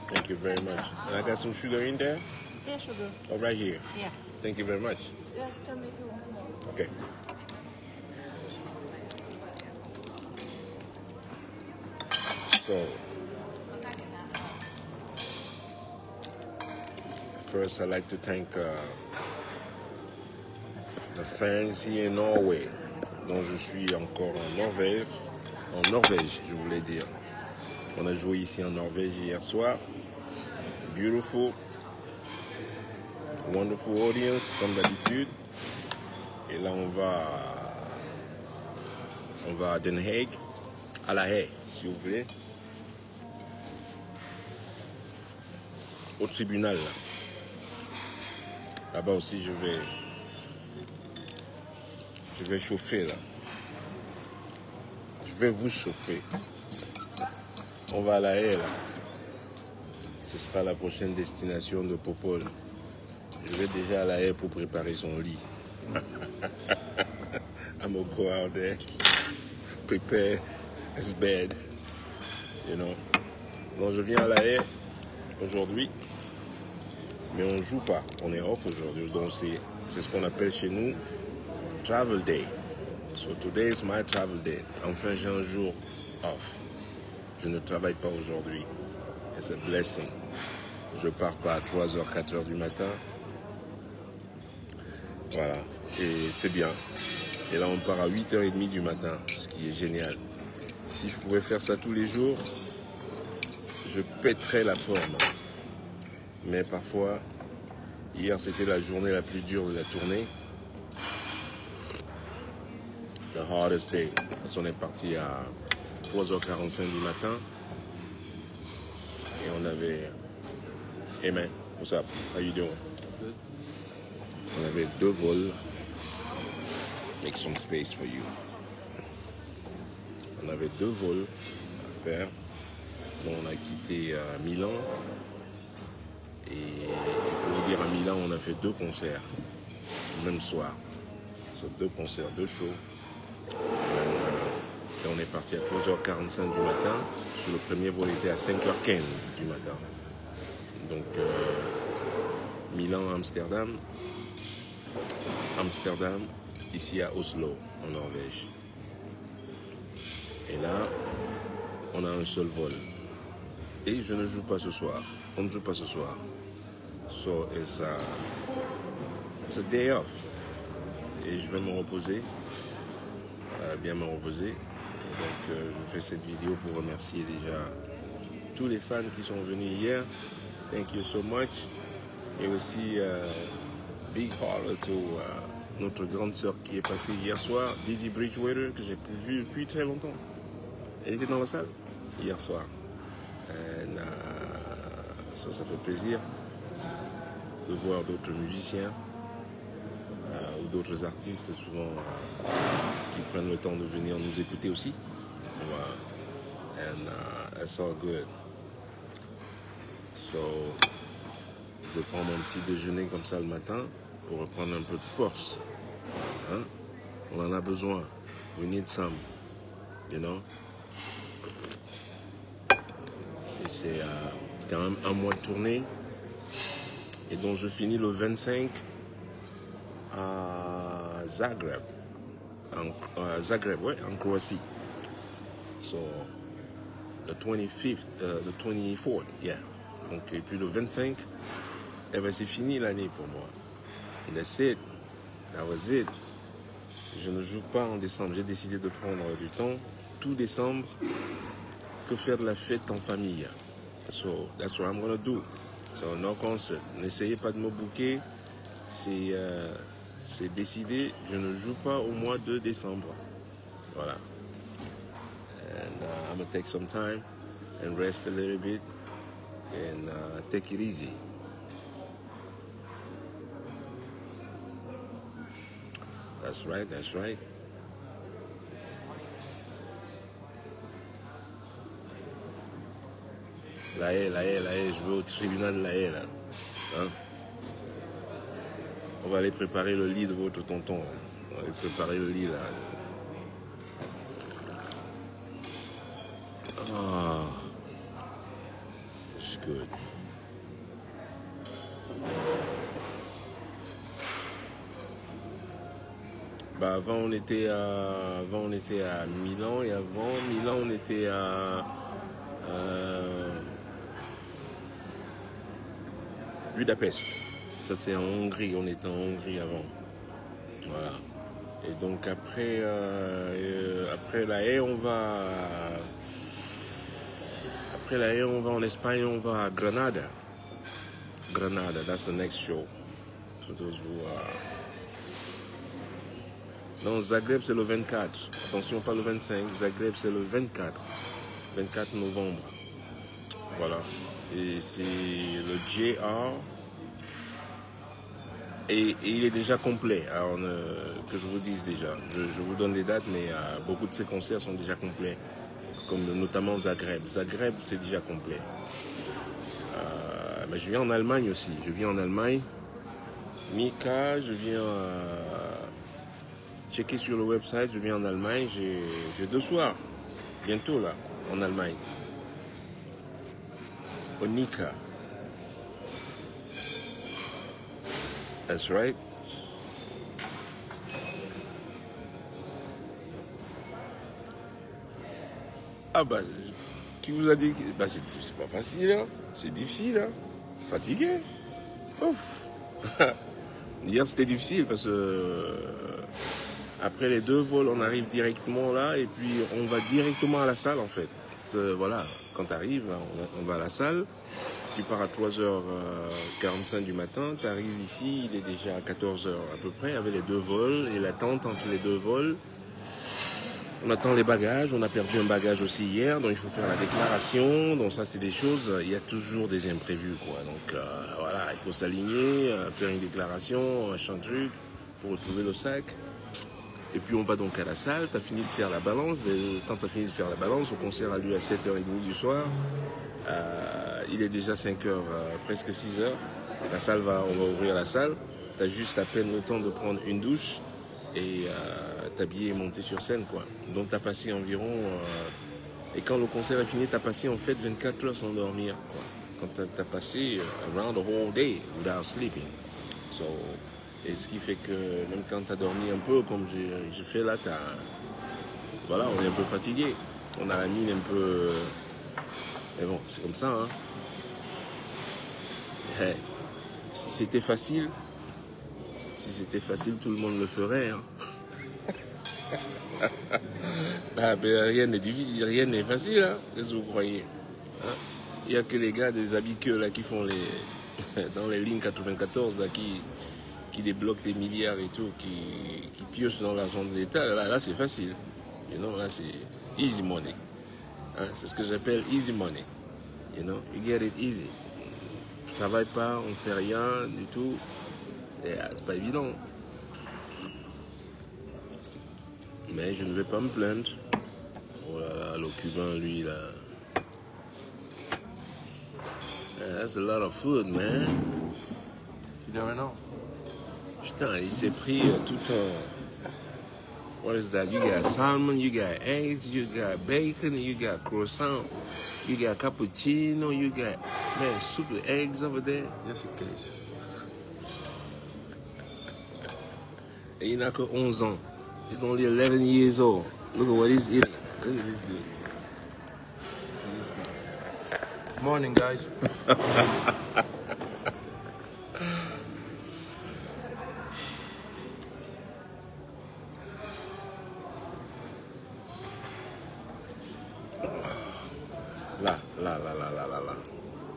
Thank you very much. And I got some sugar in there? Yeah, sugar. Oh, right here. Yeah. Thank you very much. Yeah, tell me if you want more. Okay. So, first I'd like to thank the fans here in Norway. Donc je suis encore en Norvège, je voulais dire. On a joué ici en Norvège hier soir. Beautiful, wonderful audience comme d'habitude. Et là on va à Den Haag, à La Haye, si vous voulez. Au tribunal là. Là-bas aussi je vais chauffer là. Je vais vous chauffer. On va à La Haye là. Ce sera la prochaine destination de Popol. Je vais déjà à La Haye pour préparer son lit. I'm gonna go out there, prepare his bed, you know. Donc je viens à La Haye aujourd'hui, mais on joue pas. On est off aujourd'hui, donc c'est ce qu'on appelle chez nous travel day. So today is my travel day. Enfin j'ai un jour off. Je ne travaille pas aujourd'hui. It's a blessing. Je pars pas à 3h, 4h du matin. Voilà. Et c'est bien. Et là, on part à 8h30 du matin, ce qui est génial. Si je pouvais faire ça tous les jours, je pèterais la forme. Mais parfois, hier, c'était la journée la plus dure de la tournée. The hardest day. Parce qu'on est parti à 3h45 du matin. Et on avait... Hey man, what's up? How you doing? Good. On avait 2 vols. Make some space for you. On avait 2 vols à faire. Donc on a quitté Milan. Et il faut vous dire, à Milan, on a fait 2 concerts. Le même soir. Sur 2 concerts, 2 shows. Et on est parti à 3h45 du matin. Sur le premier vol était à 5h15 du matin. Donc Milan, Amsterdam, ici à Oslo, en Norvège. Et là, on a un seul vol. Et je ne joue pas ce soir. On ne joue pas ce soir. So it's a day off. Et je vais me reposer, bien me reposer. Donc je fais cette vidéo pour remercier déjà tous les fans qui sont venus hier. Thank you so much. Et aussi big hello to notre grande sœur qui est passée hier soir, Didi Bridgewater, que j'ai vu depuis très longtemps. Elle était dans la salle hier soir. And, ça fait plaisir de voir d'autres musiciens ou d'autres artistes souvent qui prennent le temps de venir nous écouter aussi. Voilà. And that's all good. So, je prends mon petit déjeuner comme ça le matin pour reprendre un peu de force. Hein? On en a besoin. We need some. You know? Et c'est quand même un mois de tournée. Et donc je finis le 25 à Zagreb. Zagreb, ouais, en Croatie. So, the 24th, yeah. Donc, et puis le 25, eh ben, c'est fini l'année pour moi. And that's it. That was it. Je ne joue pas en décembre. J'ai décidé de prendre du temps, tout décembre, que faire de la fête en famille. So, that's what I'm gonna do. So, no concert. N'essayez pas de me booker. C'est décidé. Je ne joue pas au mois de décembre. Voilà. And I'm gonna take some time and rest a little bit. And take it easy. That's right, that's right. La Haye, je vais au tribunal de La Haye, là. Hein? On va aller préparer le lit de votre tonton, là. On va aller préparer le lit, là. Ah. It's good. Bah avant on était à Milan et avant Milan on était à Budapest. Ça c'est en Hongrie, on était en Hongrie avant. Voilà. Et donc après La Haye on va en Espagne, on va à Granada. Granada, that's the next show. For those who are... Non, Zagreb c'est le 24. Attention, pas le 25. Zagreb c'est le 24. 24 novembre. Voilà. Et c'est le JR. Et il est déjà complet. Alors, que je vous dise déjà. Je vous donne les dates, mais beaucoup de ces concerts sont déjà complets. Comme notamment Zagreb. Zagreb, c'est déjà complet. Mais je viens en Allemagne aussi. Je viens en Allemagne. Mika, je viens checker sur le website. Je viens en Allemagne. J'ai 2 soirs. Bientôt là, en Allemagne. Au Nika. That's right. Ah bah, qui vous a dit que... Bah c'est pas facile, hein. C'est difficile, hein. Fatigué. Ouf. Hier c'était difficile parce que après les 2 vols, on arrive directement là et puis on va directement à la salle en fait. Voilà, quand tu arrives, on va à la salle. Tu pars à 3h45 du matin, tu arrives ici, il est déjà à 14h à peu près, avec les 2 vols et l'attente entre les 2 vols. On attend les bagages, on a perdu un bagage aussi hier, donc il faut faire la déclaration. Donc ça, c'est des choses, il y a toujours des imprévus, quoi. Donc voilà, il faut s'aligner, faire une déclaration, machin truc, pour retrouver le sac. Et puis on va donc à la salle, tu as fini de faire la balance. Quand tu as fini de faire la balance, le concert a lieu à 7h30 du soir. Il est déjà 5h, presque 6h. On va ouvrir la salle. Tu as juste à peine le temps de prendre une douche et t'habiller et monter sur scène, quoi. Donc tu as passé environ... et quand le concert est fini, tu as passé en fait 24 heures sans dormir, quoi. Quand tu as passé around the whole day without sleeping. So, et ce qui fait que même quand tu as dormi un peu, comme j'ai fait là, voilà, on est un peu fatigué. On a la mine un peu... Mais bon, c'est comme ça, hein. Hey, si c'était facile, tout le monde le ferait, hein. Ah, ben, rien n'est difficile, rien n'est facile, hein. Qu'est-ce que vous croyez, hein? Il n'y a que les gars des habitués là qui font dans les lignes 94 là, qui débloquent des milliards et tout, qui piochent dans l'argent de l'État. Là c'est facile. You know, là c'est easy money. Hein? C'est ce que j'appelle easy money. You know, you get it easy. On ne travaille pas, on ne fait rien du tout. C'est pas évident. Mais je ne vais pas me plaindre. Oh là là, le Cubain, lui, là. Yeah, that's a lot of food, man. You never know. Putain, il s'est pris tout un... What is that? You got salmon, you got eggs, you got bacon, you got croissant, you got cappuccino, you got, man, soup with eggs over there. Yes, it is. Et il n'a que 11 ans. He's only 11 years old. Look at what he's eating. Look at this dude. Morning, guys.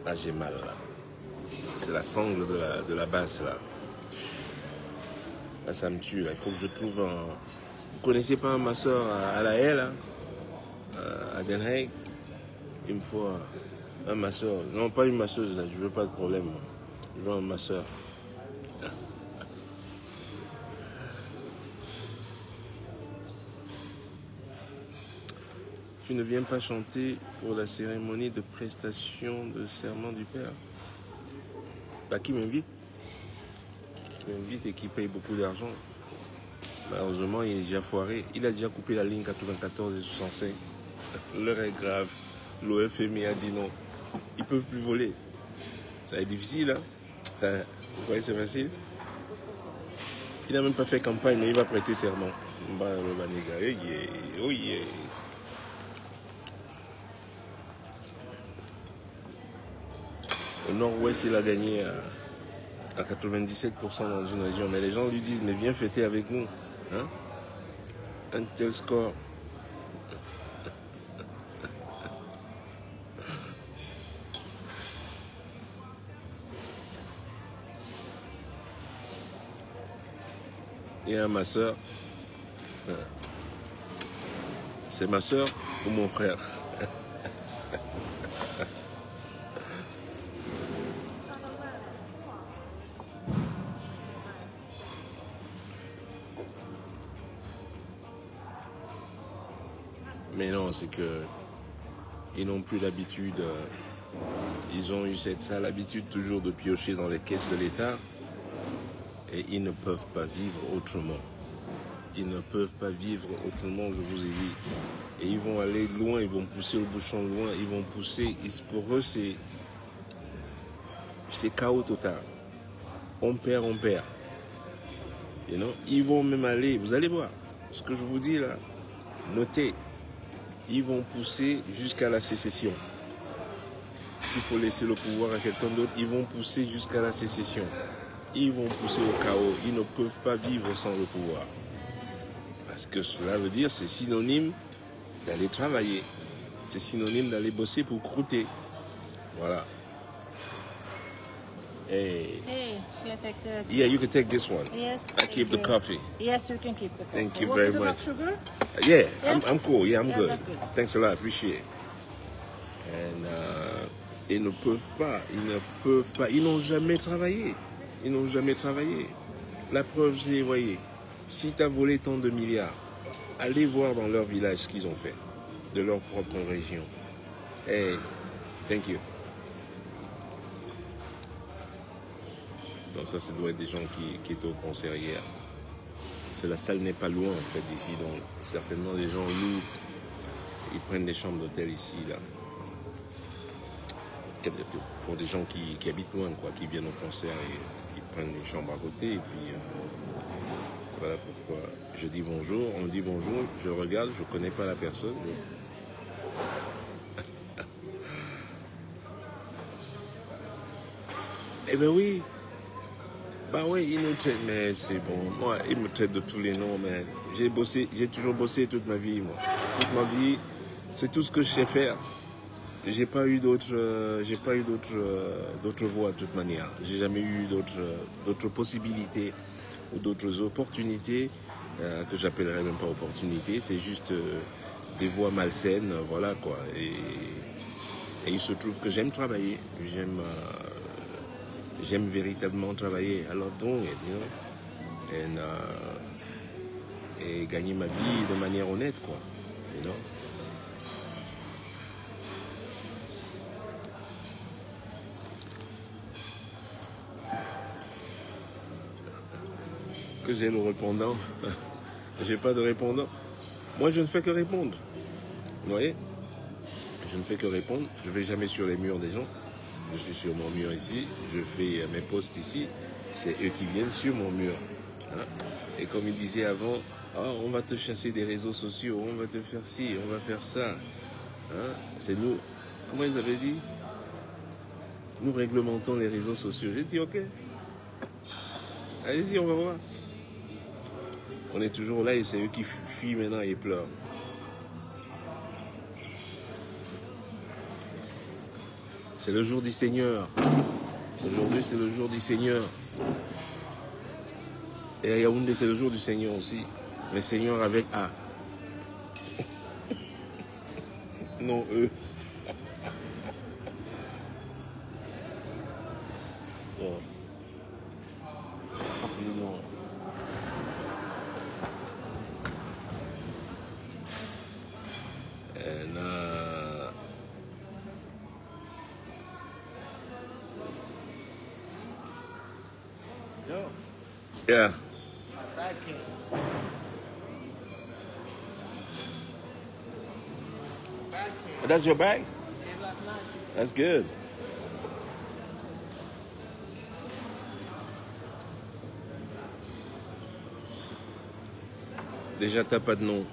Là, j'ai mal, là. C'est la sangle de la basse, là. Là, ça me tue, là. Il faut que je trouve un... Vous connaissez pas un masseur à La Haye, là? À Den Haag? Il me faut un masseur. Non, pas une masseuse, là. Je veux pas de problème. Je veux un masseur. Tu ne viens pas chanter pour la cérémonie de prestation de serment du Père? Bah, qui m'invite? Qui m'invite et qui paye beaucoup d'argent. Malheureusement, il est déjà foiré. Il a déjà coupé la ligne 94 et 65. L'heure est grave. L'OFMI a dit non. ils peuvent plus voler. Ça va être difficile, hein? Vous voyez, c'est facile. Il n'a même pas fait campagne, mais il va prêter serment. Oh yeah. Au nord-ouest, il a gagné à 97% dans une région. Mais les gens lui disent, mais viens fêter avec nous. Hein? Un tel score. Et à ma soeur, c'est ma soeur ou mon frère? Mais non, c'est que ils n'ont plus l'habitude, ils ont eu cette sale habitude toujours de piocher dans les caisses de l'État et ils ne peuvent pas vivre autrement. Ils ne peuvent pas vivre autrement, je vous ai dit. Et ils vont aller loin, ils vont pousser le bouchon loin, ils vont pousser. Pour eux, c'est chaos total. On perd. You know? Ils vont même aller, vous allez voir, ce que je vous dis là, notez. Ils vont pousser jusqu'à la sécession. S'il faut laisser le pouvoir à quelqu'un d'autre, ils vont pousser jusqu'à la sécession. Ils vont pousser au chaos. Ils ne peuvent pas vivre sans le pouvoir. Parce que cela veut dire, c'est synonyme d'aller travailler. C'est synonyme d'aller bosser pour croûter. Voilà. Hey. Hey, shall I take the... Yeah, you can take this one. Yes. I keep the coffee. Yes, you can keep the coffee. Thank you Was very it much. Sugar? Yeah, Yeah? I'm cool. Yeah, I'm Yeah, good. that's good. Thanks a lot. Appreciate it. And, ils ne peuvent pas. Ils n'ont jamais travaillé. La preuve, c'est, voyez, si tu as volé tant de milliards, allez voir dans leur village ce qu'ils ont fait, de leur propre région. Hey, thank you. Donc ça doit être des gens qui étaient au concert hier. La salle n'est pas loin en fait d'ici, donc certainement les gens louent, ils prennent des chambres d'hôtel ici, là. Pour des gens qui habitent loin, quoi, qui viennent au concert et ils prennent une chambre à côté. Et puis voilà pourquoi je dis bonjour, on dit bonjour, je regarde, je ne connais pas la personne. Eh ben oui. Bah oui, ils nous traitent, mais c'est bon. Moi, ils me traitent de tous les noms, mais j'ai toujours bossé toute ma vie, moi. Toute ma vie, c'est tout ce que je sais faire. J'ai pas eu d'autres voies de toute manière. J'ai jamais eu d'autres possibilités ou d'autres opportunités que j'appellerais même pas opportunités. C'est juste des voies malsaines, voilà quoi. Et il se trouve que j'aime travailler. J'aime véritablement travailler. I love doing it, you know. Et gagner ma vie de manière honnête, quoi. You know. Que j'ai le répondant. J'ai pas de répondant. Moi, je ne fais que répondre. Vous voyez? Je ne fais que répondre. Je vais jamais sur les murs des gens. Je suis sur mon mur ici, je fais mes posts ici, c'est eux qui viennent sur mon mur. Hein? Et comme il disait avant, oh, on va te chasser des réseaux sociaux, on va te faire ci, on va faire ça. Hein? C'est nous, comment ils avaient dit? Nous réglementons les réseaux sociaux. J'ai dit ok, allez-y, on va voir. On est toujours là et c'est eux qui fuient maintenant et pleurent. C'est le jour du Seigneur. Aujourd'hui, c'est le jour du Seigneur. Et à Yaoundé, c'est le jour du Seigneur aussi. Mais Seigneur avec A. Non, eux. Oh. Non. Yeah. That's your bag? That's good. Déjà, t'as pas de nom.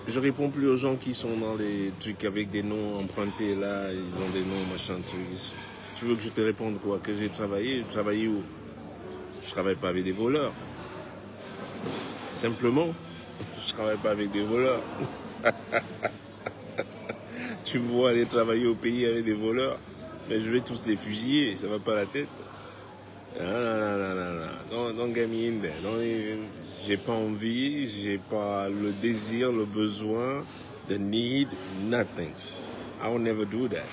Je réponds plus aux gens qui sont dans les trucs avec des noms empruntés là, ils ont des noms, machin, trucs. Tu veux que je te réponde quoi? Que j'ai travaillé? Je travaille où? Je travaille pas avec des voleurs. Simplement, je travaille pas avec des voleurs. Tu me vois aller travailler au pays avec des voleurs, mais je vais tous les fusiller, ça va pas la tête. Non, don't get me in there. J'ai pas envie, j'ai pas le désir, le besoin, the need, nothing. I will never do that.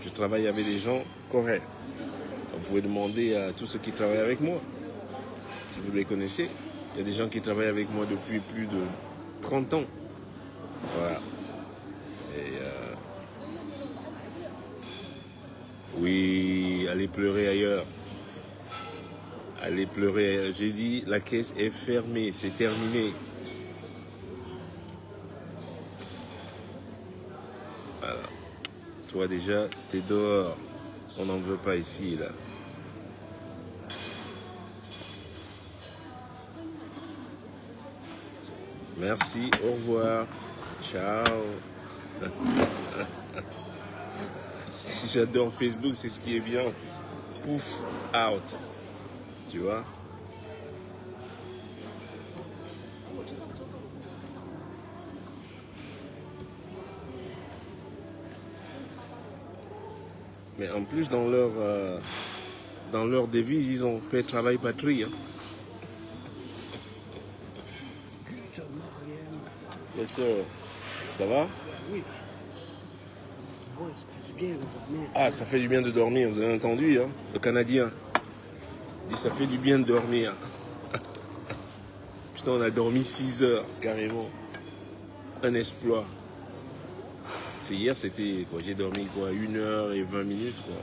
Je travaille avec des gens corrects. Vous pouvez demander à tous ceux qui travaillent avec moi, si vous les connaissez. Il y a des gens qui travaillent avec moi depuis plus de 30 ans. Voilà. Et oui, allez pleurer ailleurs. Allez pleurer ailleurs. J'ai dit, la caisse est fermée, c'est terminé. Voilà. Toi déjà, t'es dehors. On n'en veut pas ici, là. Merci, au revoir. Ciao. Si j'adore Facebook, c'est ce qui est bien. Pouf, out. Tu vois? Mais en plus, dans leur devise, ils ont paix, travail, patrie. Hein. Bien sûr. Ça va? Oui. Ouais, ça fait du bien de dormir. Ah, ça fait du bien de dormir, vous avez entendu, hein? Le Canadien. Il dit, ça fait du bien de dormir. Putain, on a dormi 6 heures, carrément. Un exploit. C'est hier, c'était quoi? J'ai dormi quoi? 1 heure et 20 minutes, quoi.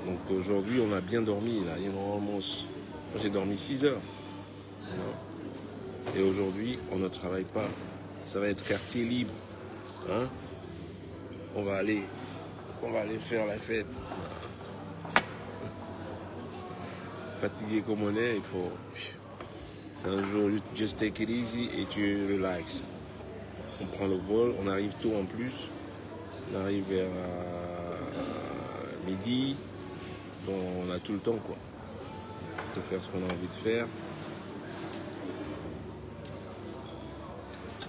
Donc aujourd'hui, on a bien dormi, là. Normalement, moi, j'ai dormi 6 heures. Et aujourd'hui, on ne travaille pas. Ça va être quartier libre. Hein? On va aller faire la fête. Fatigué comme on est, il faut... C'est un jour, just take it easy et tu relaxes. On prend le vol, on arrive tôt en plus. On arrive vers midi. Bon, on a tout le temps, quoi. De faire ce qu'on a envie de faire.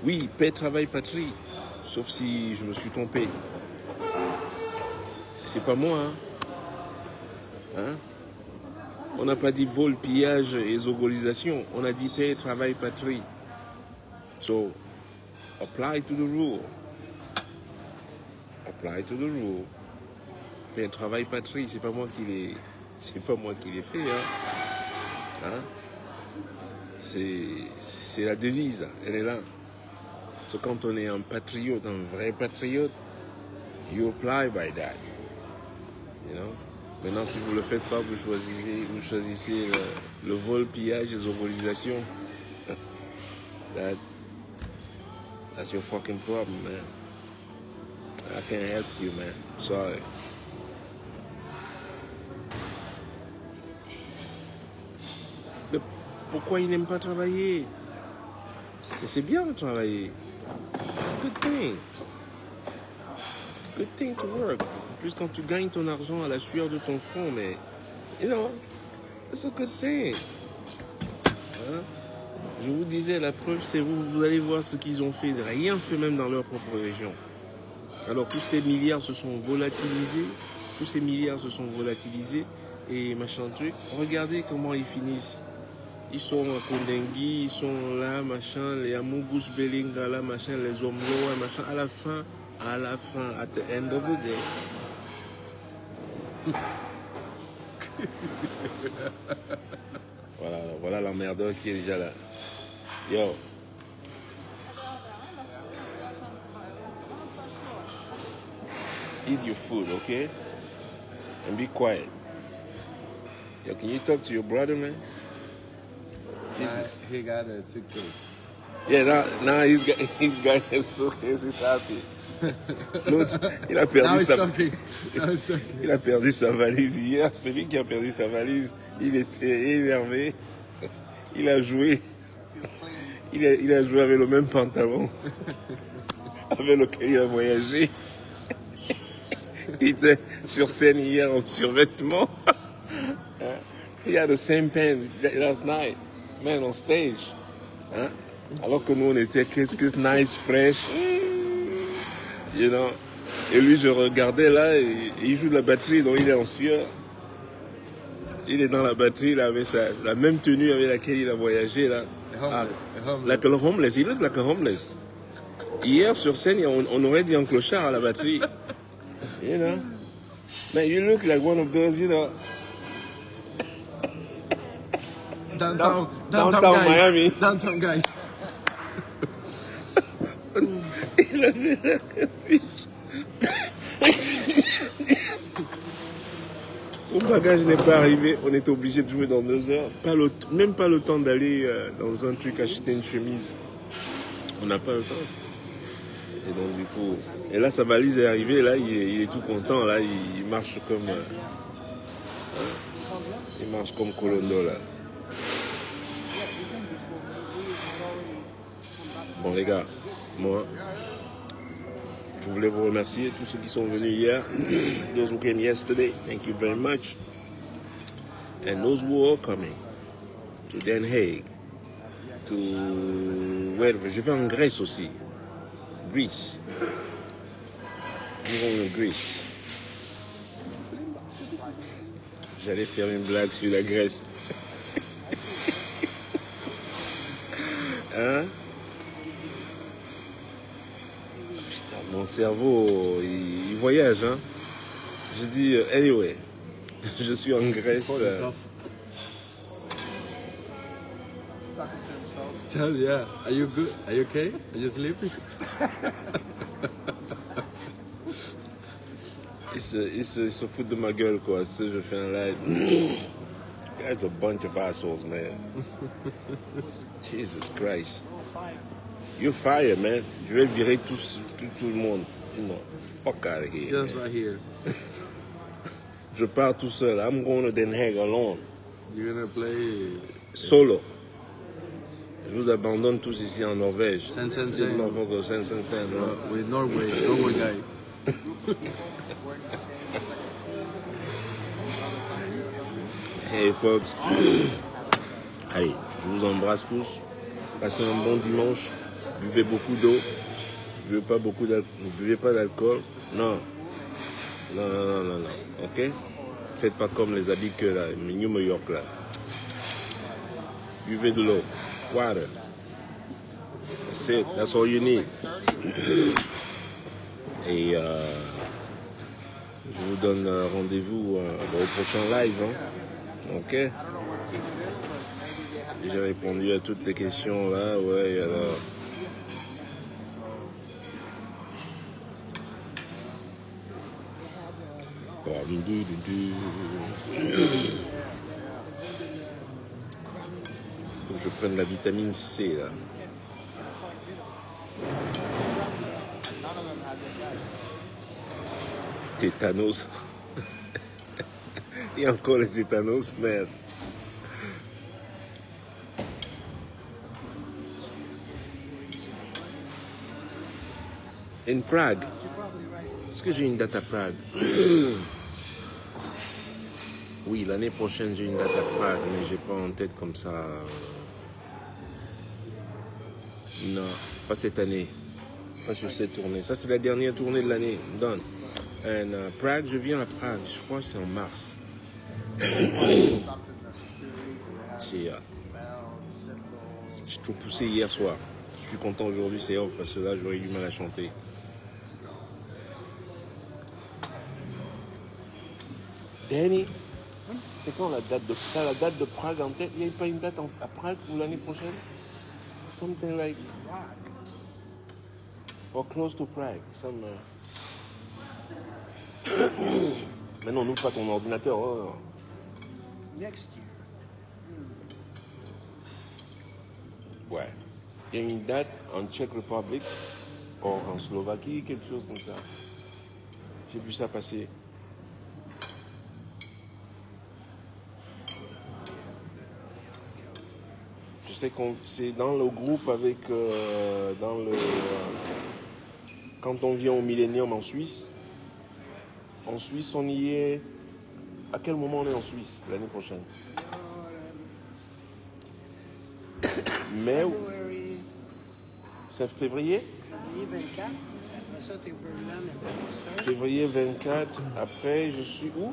Oui, paix, travail, patrie. Sauf si je me suis trompé. C'est pas moi, hein. Hein? On n'a pas dit vol, pillage et zogolisation. On a dit paix, travail, patrie. So, apply to the rule. Apply to the rule. Paix, travail, patrie, c'est pas moi qui l'ai fait, hein. Hein? C'est la devise, elle est là. So, quand on est un patriote, un vrai patriote, you apply by that. You know? Maintenant, si vous ne le faites pas, vous choisissez le vol, pillage et zogolisation. That's your fucking problem, man. I can't help you, man. Sorry. Mais pourquoi ils n'aiment pas travailler? Mais c'est bien de travailler. It's a good thing. It's a good thing to work. En plus, quand tu gagnes ton argent à la sueur de ton front, mais, you know, it's a good thing. Hein? Je vous disais, la preuve, c'est vous allez voir ce qu'ils ont fait. Rien fait même dans leur propre région. Alors, tous ces milliards se sont volatilisés. Tous ces milliards se sont volatilisés. Et machin truc. Regardez comment ils finissent. Ils sont à Kondengui, ils sont là, machin, les Amugus Belingala, machin, les Omloa, machin, à la fin, at the end of the day. Voilà l'emmerdeur qui est déjà là. Yo. Eat your food, okay? And be quiet. Yo, can you talk to your brother, man? Jesus. He got a suitcase. Yeah, now he's got his suitcase, he's happy. L'autre, il a perdu sa valise hier. C'est lui qui a perdu sa valise. Il était énervé. Il a joué il a joué avec le même pantalon avec lequel il a voyagé. Il était sur scène hier en survêtement. He had the same pants last night, man, on stage. Hein? Alors que nous, on était qu'est-ce nice, fresh. You know? Et lui, je regardais là, il joue de la batterie, donc il est en sueur. Il est dans la batterie, là, avec la même tenue avec laquelle il a voyagé, là. Like a homeless. Il look like a homeless. Hier, sur scène, on aurait dit un clochard à la batterie. You know? Man, you look like one of those, you know. Downtown Downtown guys. Miami. Downtown guys. Il avait la capuche. Son bagage n'est pas arrivé, on était obligé de jouer dans 2 heures. Même pas le temps d'aller dans un truc acheter une chemise. On n'a pas le temps. Et donc du coup, et là sa valise est arrivée, là il est tout content, là il marche comme Colondo là. Bon les gars, moi je voulais vous remercier tous ceux qui sont venus hier. Those who came yesterday, thank you very much. And those who are coming to Den Haag, to je vais en Grèce aussi. Greece. I'm going to Greece. J'allais faire une blague sur la Grèce. Hein? Putain, mon cerveau, il voyage, hein? Je dis, anyway, je suis en Grèce. Tell yeah. Are you good? Are you okay? Are you sleeping? Il se fout de ma gueule, quoi. Si je fais un live. Guys, a bunch of assholes, man. Jesus Christ. You're fired, man. Je vais virer tout le monde. No, fuck out of here. Just man. right here. Je pars tout seul. I'm going to Den Haag alone. You're gonna play Solo. Je vous abandonne tous ici en Norvège. Sen. With Norway guy. Hey folks. Allez, je vous embrasse tous. Passez un bon dimanche. Buvez beaucoup d'eau. Ne buvez pas d'alcool. Non. Non. Ok? Faites pas comme les habits là, New York là. Buvez de l'eau. Water. That's it. That's all you need. Et je vous donne rendez-vous au prochain live. Hein. Ok? J'ai répondu à toutes les questions là. Ouais, alors. Faut que je prenne la vitamine C là. Tétanos. Il y a encore les tétanos, merde. In Prague. Est-ce que j'ai une date à Prague? Oui, l'année prochaine j'ai une date à Prague, mais j'ai pas en tête comme ça. Non, pas cette année. Pas sur cette tournée. Ça c'est la dernière tournée de l'année. Done. And Prague, je viens à Prague. Je crois que c'est en mars. J'ai trop poussé hier soir. Je suis content aujourd'hui, c'est off parce que là j'aurais eu du mal à chanter. Danny, c'est quand la date de... T'as la date de Prague en tête? Il n'y a pas une date à Prague pour l'année prochaine? Something like... Or close to Prague. Some, Mais non, n'ouvre pas ton ordinateur. Oh. Next year. Ouais. Il y a une date en Czech Republic, ou en Slovaquie, quelque chose comme ça. J'ai vu ça passer. Je c'est dans le groupe avec quand on vient au Millennium en Suisse. En Suisse, on y est. À quel moment on est en Suisse l'année prochaine? Mai ou February, c'est février? février 24. Après ça, t'es Birdland et Monster. Février 24. Après, je suis où?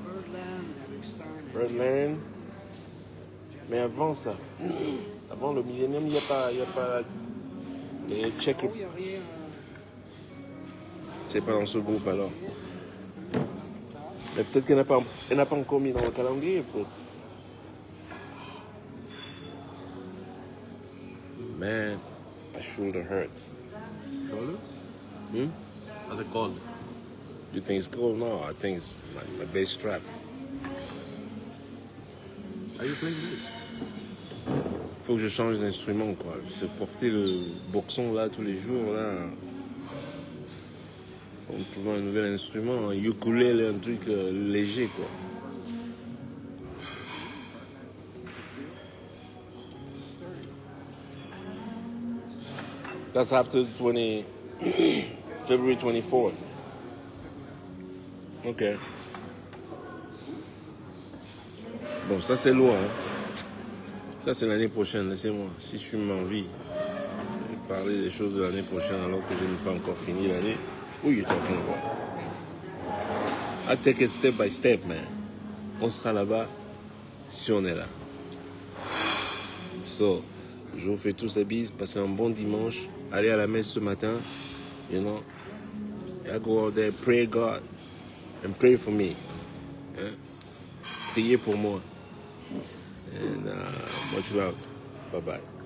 Birdland avec Stern. Birdland. Mais avant ça, avant le Millennium, il n'y a pas les check. Oh, il n'y a rien. C'est pas dans ce groupe alors. Mais peut-être qu'elle n'a pas encore mis dans le calendrier, peut-être. Man, my shoulder hurts. Shoulder? Hmm? How's it called? You think it's cold? No, I think it's my bass strap. Are you playing this? Faut que je change d'instrument, quoi. Se porter le boxon là tous les jours, là. Faut me trouver un nouvel instrument, un ukulélé, un truc léger, quoi. That's after February 24th. Ok. Bon, ça c'est loin. Hein. Ça c'est l'année prochaine, laissez-moi. Si je suis m'envie de parler des choses de l'année prochaine alors que je n'ai pas encore fini l'année. Who you talking about? I take it step by step, man. On sera là-bas si on est là. So, je vous fais tous la bise. Passez un bon dimanche. Allez à la messe ce matin. You know. I go out there, pray God. And pray for me. Hein? Priez pour moi. And much love. Bye-bye.